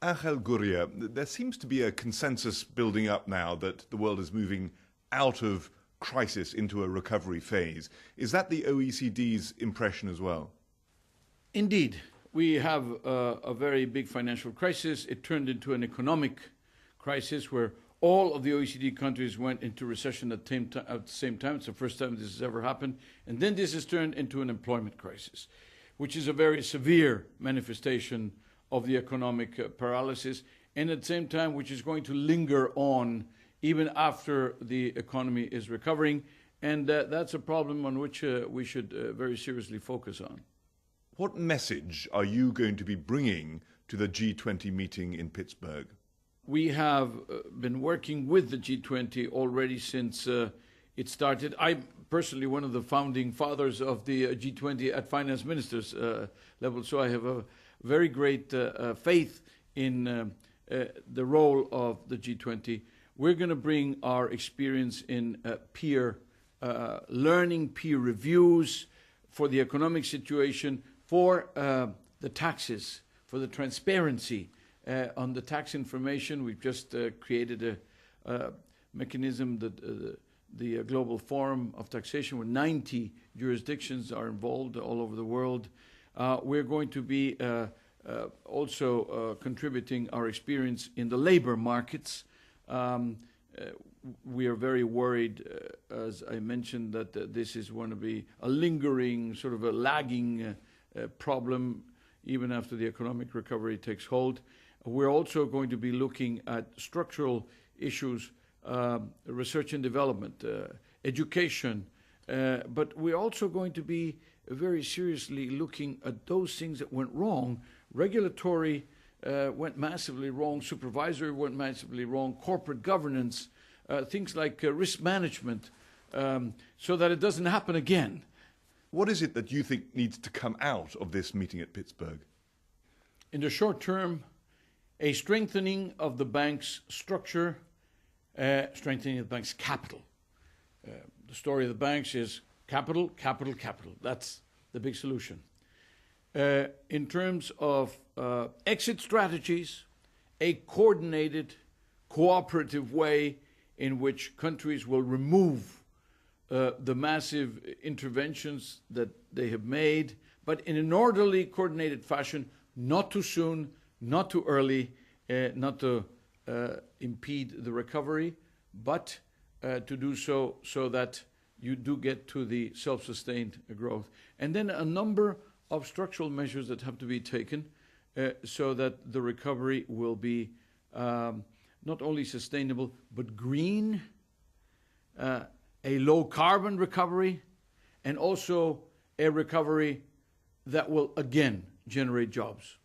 Angel Gurría, there seems to be a consensus building up now that the world is moving out of crisis into a recovery phase. Is that the OECD's impression as well? Indeed. We have a very big financial crisis. It turned into an economic crisis where all of the OECD countries went into recession at the same time. It's the first time this has ever happened. And then this has turned into an employment crisis, which is a very severe manifestation of the economic paralysis, and at the same time, which is going to linger on even after the economy is recovering. And that's a problem on which we should very seriously focus on. What message are you going to be bringing to the G20 meeting in Pittsburgh? We have been working with the G20 already since it started. I'm personally one of the founding fathers of the G20 at finance ministers level, so I have a very great faith in the role of the G20. We're going to bring our experience in peer learning, peer reviews for the economic situation, for the taxes, for the transparency on the tax information. We've just created a mechanism, that the Global Forum of Taxation, where 90 jurisdictions are involved all over the world. We're going to be also contributing our experience in the labor markets. We are very worried, as I mentioned, that this is going to be a lingering, sort of a lagging problem even after the economic recovery takes hold. We're also going to be looking at structural issues, research and development, education, but we're also going to be very seriously looking at those things that went wrong. Regulatory went massively wrong, supervisory went massively wrong, corporate governance, things like risk management, so that it doesn't happen again. What is it that you think needs to come out of this meeting at Pittsburgh? In the short term, a strengthening of the bank's structure, strengthening of the bank's capital. The story of the banks is capital, capital, capital. That's the big solution. In terms of exit strategies, a coordinated, cooperative way in which countries will remove the massive interventions that they have made, but in an orderly, coordinated fashion, not too soon, not too early, not to impede the recovery, but to do so that you do get to the self-sustained growth. And then a number of structural measures that have to be taken so that the recovery will be not only sustainable, but green, a low-carbon recovery, and also a recovery that will again generate jobs.